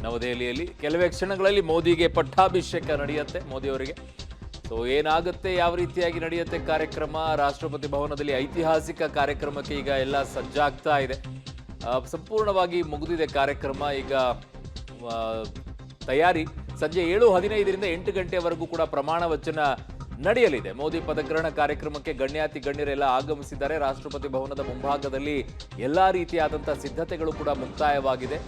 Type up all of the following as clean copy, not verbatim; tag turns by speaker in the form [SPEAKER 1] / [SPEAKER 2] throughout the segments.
[SPEAKER 1] ನವದೆಹಲಿಯಲ್ಲಿ ಕೆಲವೇ ಕ್ಷಣಗಳಲ್ಲಿ ಮೋದಿಗೆ ಪಟ್ಟಾಭಿಷೇಕ ನಡೆಯುತ್ತೆ ಮೋದಿ ಅವರಿಗೆ. ಸೊ ಏನಾಗುತ್ತೆ, ಯಾವ ರೀತಿಯಾಗಿ ನಡೆಯುತ್ತೆ ಕಾರ್ಯಕ್ರಮ, ರಾಷ್ಟ್ರಪತಿ ಭವನದಲ್ಲಿ ಐತಿಹಾಸಿಕ ಕಾರ್ಯಕ್ರಮಕ್ಕೆ ಈಗ ಎಲ್ಲ ಸಜ್ಜಾಗ್ತಾ ಇದೆ. ಸಂಪೂರ್ಣವಾಗಿ ಮುಗಿದಿದೆ ಕಾರ್ಯಕ್ರಮ. ಈಗ ಆ, ತಯಾರಿ ಸಂಜೆ 7:15ರಿಂದ 8 ಗಂಟೆವರೆಗೂ ಕೂಡ ಪ್ರಮಾಣ ವಚನ ನಡೆಯಲಿದೆ. ಮೋದಿ ಪದಗ್ರಹಣ ಕಾರ್ಯಕ್ರಮಕ್ಕೆ ಗಣ್ಯಾತಿ ಗಣ್ಯರೆಲ್ಲ ಆಗಮಿಸಿದ್ದಾರೆ. ರಾಷ್ಟ್ರಪತಿ ಭವನದ ಮುಂಭಾಗದಲ್ಲಿ ಎಲ್ಲಾ ರೀತಿಯಾದಂತಹ ಸಿದ್ಧತೆಗಳು ಕೂಡ ಮುಕ್ತಾಯವಾಗಿದೆ.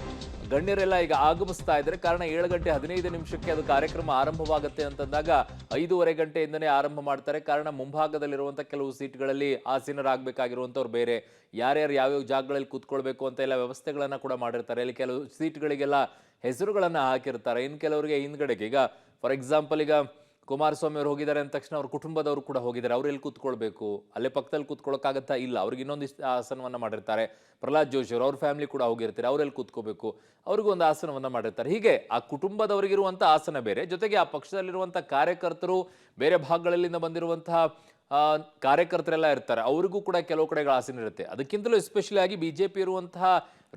[SPEAKER 1] ಗಣ್ಯರೆಲ್ಲ ಈಗ ಆಗಮಿಸ್ತಾ ಇದ್ದಾರೆ. ಕಾರಣ 7:15 ಅದು ಕಾರ್ಯಕ್ರಮ ಆರಂಭವಾಗುತ್ತೆ ಅಂತಂದಾಗ 5:15 ಗಂಟೆಯಿಂದನೇ ಆರಂಭ ಮಾಡ್ತಾರೆ. ಕಾರಣ ಮುಂಭಾಗದಲ್ಲಿರುವಂತಹ ಕೆಲವು ಸೀಟ್ಗಳಲ್ಲಿ ಆಸೀನರಾಗಬೇಕಾಗಿರುವಂತವ್ರು ಬೇರೆ, ಯಾರ್ಯಾರು ಯಾವ್ಯಾವ ಜಾಗಗಳಲ್ಲಿ ಕೂತ್ಕೊಳ್ಬೇಕು ಅಂತ ಎಲ್ಲ ವ್ಯವಸ್ಥೆಗಳನ್ನ ಕೂಡ ಮಾಡಿರ್ತಾರೆ. ಇಲ್ಲಿ ಕೆಲವು ಸೀಟ್ಗಳಿಗೆಲ್ಲ ಹೆಸರುಗಳನ್ನ ಹಾಕಿರ್ತಾರೆ. ಇನ್ನು ಕೆಲವರಿಗೆ ಹಿಂದ್ಗಡೆಗೆ, ಈಗ ಫಾರ್ ಎಕ್ಸಾಂಪಲ್ ಈಗ ಕುಮಾರಸ್ವಾಮಿ ಅವರು ಹೋಗಿದ್ದಾರೆ ಅಂದ ತಕ್ಷಣ ಅವ್ರ ಕುಟುಂಬದವರು ಕೂಡ ಹೋಗಿದ್ದಾರೆ. ಅವ್ರು ಎಲ್ಲಿ ಕೂತ್ಕೊಳ್ಬೇಕು, ಅಲ್ಲೇ ಪಕ್ಕದಲ್ಲಿ ಕೂತ್ಕೊಳ್ಳೋಕ್ಕಾಗತ್ತಾ? ಇಲ್ಲ, ಅವ್ರಿಗೆ ಇನ್ನೊಂದಿಷ್ಟು ಆಸನವನ್ನ ಮಾಡಿರ್ತಾರೆ. ಪ್ರಹ್ಲಾದ್ ಜೋಶಿ ಅವ್ರ ಫ್ಯಾಮಿಲಿ ಕೂಡ ಹೋಗಿರ್ತಾರೆ, ಅವರೆಲ್ಲಿ ಕೂತ್ಕೋಬೇಕು, ಅವ್ರಿಗೂ ಒಂದು ಆಸನವನ್ನ ಮಾಡಿರ್ತಾರೆ. ಹೀಗೆ ಆ ಕುಟುಂಬದವರಿಗಿರುವಂಥ ಆಸನ ಬೇರೆ, ಜೊತೆಗೆ ಆ ಪಕ್ಷದಲ್ಲಿರುವಂಥ ಕಾರ್ಯಕರ್ತರು, ಬೇರೆ ಭಾಗಗಳಿಂದ ಬಂದಿರುವಂತಹ ಕಾರ್ಯಕರ್ತರೆಲ್ಲ ಇರ್ತಾರೆ, ಅವ್ರಿಗೂ ಕೂಡ ಕೆಲವು ಕಡೆಗಳ ಆಸನ ಇರುತ್ತೆ. ಅದಕ್ಕಿಂತಲೂ ಎಸ್ಪೆಷಲಿ ಆಗಿ ಬಿಜೆಪಿ ಇರುವಂತಹ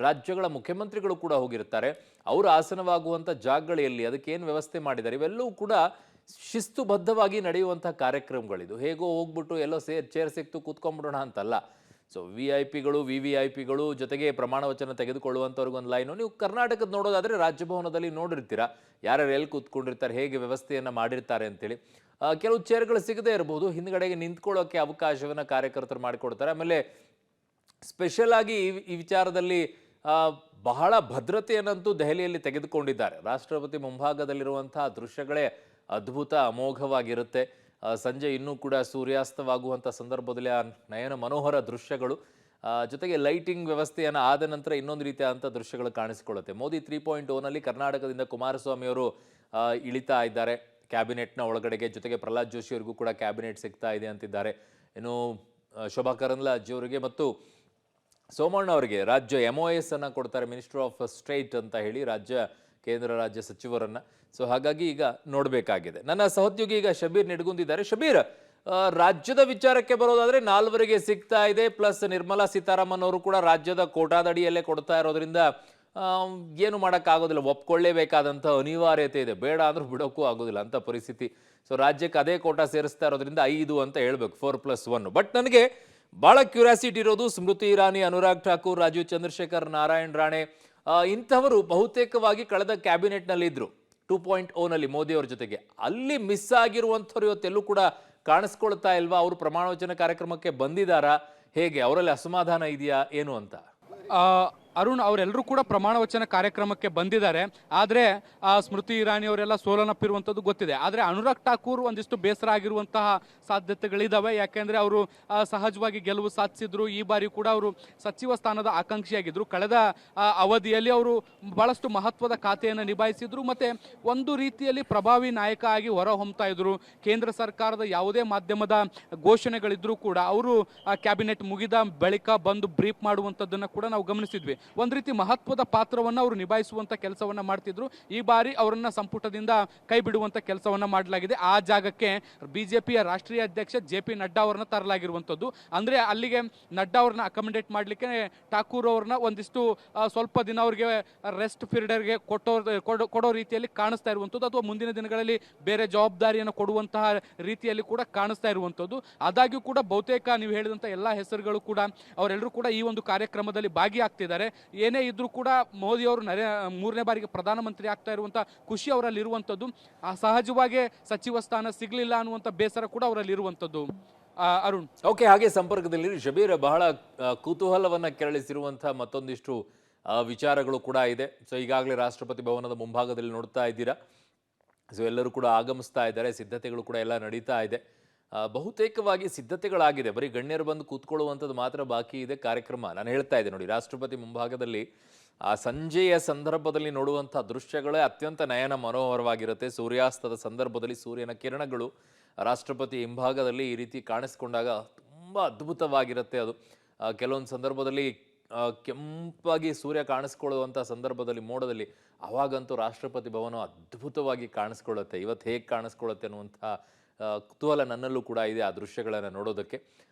[SPEAKER 1] ರಾಜ್ಯಗಳ ಮುಖ್ಯಮಂತ್ರಿಗಳು ಕೂಡ ಹೋಗಿರ್ತಾರೆ. ಅವರು ಆಸನವಾಗುವಂಥ ಜಾಗಗಳು ಎಲ್ಲಿ, ಅದಕ್ಕೇನು ವ್ಯವಸ್ಥೆ ಮಾಡಿದ್ದಾರೆ, ಇವೆಲ್ಲವೂ ಕೂಡ ಶಿಸ್ತುಬದ್ಧವಾಗಿ ನಡೆಯುವಂತಹ ಕಾರ್ಯಕ್ರಮಗಳಿದು. ಹೇಗೋ ಹೋಗ್ಬಿಟ್ಟು ಎಲ್ಲೋ ಚೇರ್ ಸಿಕ್ತು ಕೂತ್ಕೊಂಡ್ಬಿಡೋಣ ಅಂತಲ್ಲ. ಸೊ VIP ಗಳು, VVIPಗಳು, ಜೊತೆಗೆ ಪ್ರಮಾಣ ವಚನ ತೆಗೆದುಕೊಳ್ಳುವಂಥವ್ರಿಗೊಂದು ಲೈನು. ನೀವು ಕರ್ನಾಟಕದ ನೋಡೋದಾದ್ರೆ ರಾಜಭವನದಲ್ಲಿ ನೋಡಿರ್ತೀರಾ ಯಾರ್ಯಾರು ಎಲ್ಲಿ ಕೂತ್ಕೊಂಡಿರ್ತಾರೆ, ಹೇಗೆ ವ್ಯವಸ್ಥೆಯನ್ನ ಮಾಡಿರ್ತಾರೆ ಅಂತೇಳಿ. ಕೆಲವು ಚೇರ್ಗಳು ಸಿಗದೇ ಇರಬಹುದು, ಹಿಂದ್ಗಡೆಗೆ ನಿಂತ್ಕೊಳ್ಳೋಕೆ ಅವಕಾಶವನ್ನ ಕಾರ್ಯಕರ್ತರು ಮಾಡಿಕೊಡ್ತಾರೆ. ಆಮೇಲೆ ಸ್ಪೆಷಲ್ ಆಗಿ ಈ ವಿಚಾರದಲ್ಲಿ ಬಹಳ ಭದ್ರತೆಯನ್ನಂತೂ ದೆಹಲಿಯಲ್ಲಿ ತೆಗೆದುಕೊಂಡಿದ್ದಾರೆ. ರಾಷ್ಟ್ರಪತಿ ಮುಂಭಾಗದಲ್ಲಿರುವಂತಹ ದೃಶ್ಯಗಳೇ ಅದ್ಭುತ, ಅಮೋಘವಾಗಿರುತ್ತೆ. ಸಂಜೆ ಇನ್ನೂ ಕೂಡ ಸೂರ್ಯಾಸ್ತವಾಗುವಂಥ ಸಂದರ್ಭದಲ್ಲಿ ಆ ನಯನ ಮನೋಹರ ದೃಶ್ಯಗಳು, ಜೊತೆಗೆ ಲೈಟಿಂಗ್ ವ್ಯವಸ್ಥೆಯನ್ನು ಆದ ನಂತರ ಇನ್ನೊಂದು ರೀತಿಯಾದಂಥ ದೃಶ್ಯಗಳು ಕಾಣಿಸಿಕೊಳ್ಳುತ್ತೆ. ಮೋದಿ 3.0ನಲ್ಲಿ ಕರ್ನಾಟಕದಿಂದ ಕುಮಾರಸ್ವಾಮಿ ಅವರು ಇಳಿತಾ ಇದ್ದಾರೆ ಕ್ಯಾಬಿನೆಟ್ನ ಒಳಗಡೆಗೆ. ಜೊತೆಗೆ ಪ್ರಹ್ಲಾದ್ ಜೋಶಿ ಅವರಿಗೂ ಕೂಡ ಕ್ಯಾಬಿನೆಟ್ ಸಿಗ್ತಾ ಇದೆ ಅಂತಿದ್ದಾರೆ. ಇನ್ನು ಶೋಭಾ ಕರಂದ್ಲಾಜೆ ಅವರಿಗೆ ಮತ್ತು ಸೋಮಣ್ಣ ಅವರಿಗೆ ರಾಜ್ಯ MOS ಅನ್ನ ಕೊಡ್ತಾರೆ, ಮಿನಿಸ್ಟರ್ ಆಫ್ ಸ್ಟೇಟ್ ಅಂತ ಹೇಳಿ, ಕೇಂದ್ರ ರಾಜ್ಯ ಸಚಿವರನ್ನ. ಸೊ ಹಾಗಾಗಿ ಈಗ ನೋಡಬೇಕಾಗಿದೆ. ನನ್ನ ಸಹೋದ್ಯೋಗಿ ಈಗ ಶಬೀರ್ ನಿಡ್ಗುಂದಿದ್ದಾರೆ. ಶಬೀರ್, ರಾಜ್ಯದ ವಿಚಾರಕ್ಕೆ ಬರೋದಾದ್ರೆ 4ವರೆಗೆ ಸಿಗ್ತಾ ಇದೆ, ಪ್ಲಸ್ ನಿರ್ಮಲಾ ಸೀತಾರಾಮನ್ ಅವರು ಕೂಡ ರಾಜ್ಯದ ಕೋಟಾದಡಿಯಲ್ಲೇ ಕೊಡ್ತಾ ಇರೋದ್ರಿಂದ ಏನು ಮಾಡೋಕ್ಕಾಗೋದಿಲ್ಲ, ಒಪ್ಕೊಳ್ಳೇಬೇಕಾದಂಥ ಅನಿವಾರ್ಯತೆ ಇದೆ. ಬೇಡ ಅಂದ್ರೂ ಬಿಡೋಕ್ಕೂ ಆಗೋದಿಲ್ಲ ಅಂತ ಪರಿಸ್ಥಿತಿ. ಸೊ ರಾಜ್ಯಕ್ಕೆ ಅದೇ ಕೋಟಾ ಸೇರಿಸ್ತಾ ಇರೋದ್ರಿಂದ 5 ಅಂತ ಹೇಳ್ಬೇಕು, 4+1. ಬಟ್ ನನಗೆ ಬಹಳ ಕ್ಯೂರಿಯಾಸಿಟಿ ಇರೋದು ಸ್ಮೃತಿ ಇರಾನಿ, ಅನುರಾಗ್ ಠಾಕೂರ್, ರಾಜೀವ್ ಚಂದ್ರಶೇಖರ್, ನಾರಾಯಣ್ ರಾಣೆ, ಇಂಥವರು ಬಹುತೇಕವಾಗಿ ಕಳೆದ ಕ್ಯಾಬಿನೆಟ್ನಲ್ಲಿ ಇದ್ರು 2.0ನಲ್ಲಿ ಮೋದಿ ಅವ್ರ ಜೊತೆಗೆ. ಅಲ್ಲಿ ಮಿಸ್ ಆಗಿರುವಂಥವ್ರು ಇವತ್ತೆಲ್ಲೂ ಕೂಡ ಕಾಣಿಸ್ಕೊಳ್ತಾ ಇಲ್ವಾ? ಅವರು ಪ್ರಮಾಣ ವಚನ ಕಾರ್ಯಕ್ರಮಕ್ಕೆ ಬಂದಿದ್ದಾರಾ, ಹೇಗೆ, ಅವರಲ್ಲಿ ಅಸಮಾಧಾನ ಇದೆಯಾ ಏನು ಅಂತ?
[SPEAKER 2] ಅರುಣ್, ಅವರೆಲ್ಲರೂ ಕೂಡ ಪ್ರಮಾಣ ವಚನ ಕಾರ್ಯಕ್ರಮಕ್ಕೆ ಬಂದಿದ್ದಾರೆ. ಆದರೆ ಸ್ಮೃತಿ ಇರಾನಿ ಅವರೆಲ್ಲ ಸೋಲನಪ್ಪಿರುವಂಥದ್ದು ಗೊತ್ತಿದೆ. ಆದರೆ ಅನುರಾಗ್ ಠಾಕೂರ್ ಒಂದಿಷ್ಟು ಬೇಸರ ಆಗಿರುವಂತಹ ಸಾಧ್ಯತೆಗಳಿದ್ದಾವೆ. ಯಾಕೆಂದರೆ ಅವರು ಸಹಜವಾಗಿ ಗೆಲುವು ಸಾಧಿಸಿದ್ರು. ಈ ಬಾರಿ ಕೂಡ ಅವರು ಸಚಿವ ಸ್ಥಾನದ ಆಕಾಂಕ್ಷಿಯಾಗಿದ್ದರು. ಕಳೆದ ಅವಧಿಯಲ್ಲಿ ಅವರು ಬಹಳಷ್ಟು ಮಹತ್ವದ ಖಾತೆಯನ್ನು ನಿಭಾಯಿಸಿದ್ರು ಮತ್ತು ಒಂದು ರೀತಿಯಲ್ಲಿ ಪ್ರಭಾವಿ ನಾಯಕ ಆಗಿ ಹೊರಹೊಮ್ತಾ ಇದ್ರು. ಕೇಂದ್ರ ಸರ್ಕಾರದ ಯಾವುದೇ ಮಾಧ್ಯಮದ ಘೋಷಣೆಗಳಿದ್ರೂ ಕೂಡ ಅವರು ಕ್ಯಾಬಿನೆಟ್ ಮುಗಿದ ಬಳಿಕ ಬಂದು ಬ್ರೀಫ್ ಮಾಡುವಂಥದ್ದನ್ನು ಕೂಡ ನಾವು ಗಮನಿಸಿದ್ವಿ. ಒಂದು ರೀತಿ ಮಹತ್ವದ ಪಾತ್ರವನ್ನು ಅವರು ನಿಭಾಯಿಸುವಂಥ ಕೆಲಸವನ್ನು ಮಾಡ್ತಿದ್ರು. ಈ ಬಾರಿ ಅವರನ್ನ ಸಂಪುಟದಿಂದ ಕೈ ಬಿಡುವಂಥ ಕೆಲಸವನ್ನು ಮಾಡಲಾಗಿದೆ. ಆ ಜಾಗಕ್ಕೆ ಬಿಜೆಪಿಯ ರಾಷ್ಟ್ರೀಯ ಅಧ್ಯಕ್ಷ JP ನಡ್ಡಾ ಅವರನ್ನ ತರಲಾಗಿರುವಂಥದ್ದು. ಅಂದರೆ ಅಲ್ಲಿಗೆ ನಡ್ಡಾ ಅವ್ರನ್ನ ಅಕಾಮಿಡೇಟ್ ಮಾಡಲಿಕ್ಕೆ ಠಾಕೂರ್ ಅವ್ರನ್ನ ಒಂದಿಷ್ಟು ಸ್ವಲ್ಪ ದಿನ ಅವ್ರಿಗೆ ರೆಸ್ಟ್ ಪೀರಿಯಡ್ಗೆ ಕೊಡೋ ರೀತಿಯಲ್ಲಿ ಕಾಣಿಸ್ತಾ ಇರುವಂಥದ್ದು, ಅಥವಾ ಮುಂದಿನ ದಿನಗಳಲ್ಲಿ ಬೇರೆ ಜವಾಬ್ದಾರಿಯನ್ನು ಕೊಡುವಂತಹ ರೀತಿಯಲ್ಲಿ ಕೂಡ ಕಾಣಿಸ್ತಾ ಇರುವಂಥದ್ದು. ಆದಾಗ್ಯೂ ಕೂಡ ಬಹುತೇಕ ನೀವು ಹೇಳಿದಂಥ ಎಲ್ಲ ಹೆಸರುಗಳು ಕೂಡ ಅವರೆಲ್ಲರೂ ಕೂಡ ಈ ಒಂದು ಕಾರ್ಯಕ್ರಮದಲ್ಲಿ ಭಾಗಿಯಾಗ್ತಿದ್ದಾರೆ. ಏನೇ ಇದ್ರೂ ಕೂಡ ಮೋದಿ ಅವರು 3ನೇ ಬಾರಿಗೆ ಪ್ರಧಾನಮಂತ್ರಿ ಆಗ್ತಾ ಇರುವಂಥ ಖುಷಿ ಅವರಲ್ಲಿ ಇರುವಂಥದ್ದು. ಸಹಜವಾಗಿ ಸಚಿವ ಸ್ಥಾನ ಸಿಗಲಿಲ್ಲ ಅನ್ನುವಂಥ ಬೇಸರ ಕೂಡ ಅವರಲ್ಲಿ ಇರುವಂಥದ್ದು. ಅರುಣ್,
[SPEAKER 1] ಓಕೆ, ಹಾಗೆ ಸಂಪರ್ಕದಲ್ಲಿ ಶಬೀರ್, ಬಹಳ ಕುತೂಹಲವನ್ನ ಕೆರಳಿಸಿರುವಂತಹ ಮತ್ತೊಂದಿಷ್ಟು ವಿಚಾರಗಳು ಕೂಡ ಇದೆ. ಸೊ ಈಗಾಗಲೇ ರಾಷ್ಟ್ರಪತಿ ಭವನದ ಮುಂಭಾಗದಲ್ಲಿ ನೋಡ್ತಾ ಇದ್ದೀರಾ. ಸೊ ಎಲ್ಲರೂ ಕೂಡ ಆಗಮಿಸ್ತಾ ಇದ್ದಾರೆ, ಸಿದ್ಧತೆಗಳು ಕೂಡ ಎಲ್ಲ ನಡೀತಾ ಇದೆ. ಬಹುತೇಕವಾಗಿ ಸಿದ್ಧತೆಗಳಾಗಿದೆ, ಬರೀ ಗಣ್ಯರು ಬಂದು ಕೂತ್ಕೊಳ್ಳುವಂಥದ್ದು ಮಾತ್ರ ಬಾಕಿ ಇದೆ ಕಾರ್ಯಕ್ರಮ. ನಾನು ಹೇಳ್ತಾ ಇದ್ದೆ ನೋಡಿ, ರಾಷ್ಟ್ರಪತಿ ಮುಂಭಾಗದಲ್ಲಿ ಆ ಸಂಜೆಯ ಸಂದರ್ಭದಲ್ಲಿ ನೋಡುವಂಥ ದೃಶ್ಯಗಳೇ ಅತ್ಯಂತ ನಯನ ಮನೋಹರವಾಗಿರುತ್ತೆ. ಸೂರ್ಯಾಸ್ತದ ಸಂದರ್ಭದಲ್ಲಿ ಸೂರ್ಯನ ಕಿರಣಗಳು ರಾಷ್ಟ್ರಪತಿ ಹಿಂಭಾಗದಲ್ಲಿ ಈ ರೀತಿ ಕಾಣಿಸ್ಕೊಂಡಾಗ ತುಂಬ ಅದ್ಭುತವಾಗಿರುತ್ತೆ ಅದು. ಕೆಲವೊಂದು ಸಂದರ್ಭದಲ್ಲಿ ಕೆಂಪಾಗಿ ಸೂರ್ಯ ಕಾಣಿಸ್ಕೊಳ್ಳುವಂಥ ಸಂದರ್ಭದಲ್ಲಿ ಮೋಡದಲ್ಲಿ, ಅವಾಗಂತೂ ರಾಷ್ಟ್ರಪತಿ ಭವನ ಅದ್ಭುತವಾಗಿ ಕಾಣಿಸ್ಕೊಳ್ಳುತ್ತೆ. ಇವತ್ತು ಹೇಗೆ ಕಾಣಿಸ್ಕೊಳ್ಳುತ್ತೆ ಅನ್ನುವಂಥ ಕುತೂಹಲ ನನ್ನಲ್ಲೂ ಕೂಡ ಇದೆ ಆ ದೃಶ್ಯಗಳನ್ನು ನೋಡೋದಕ್ಕೆ.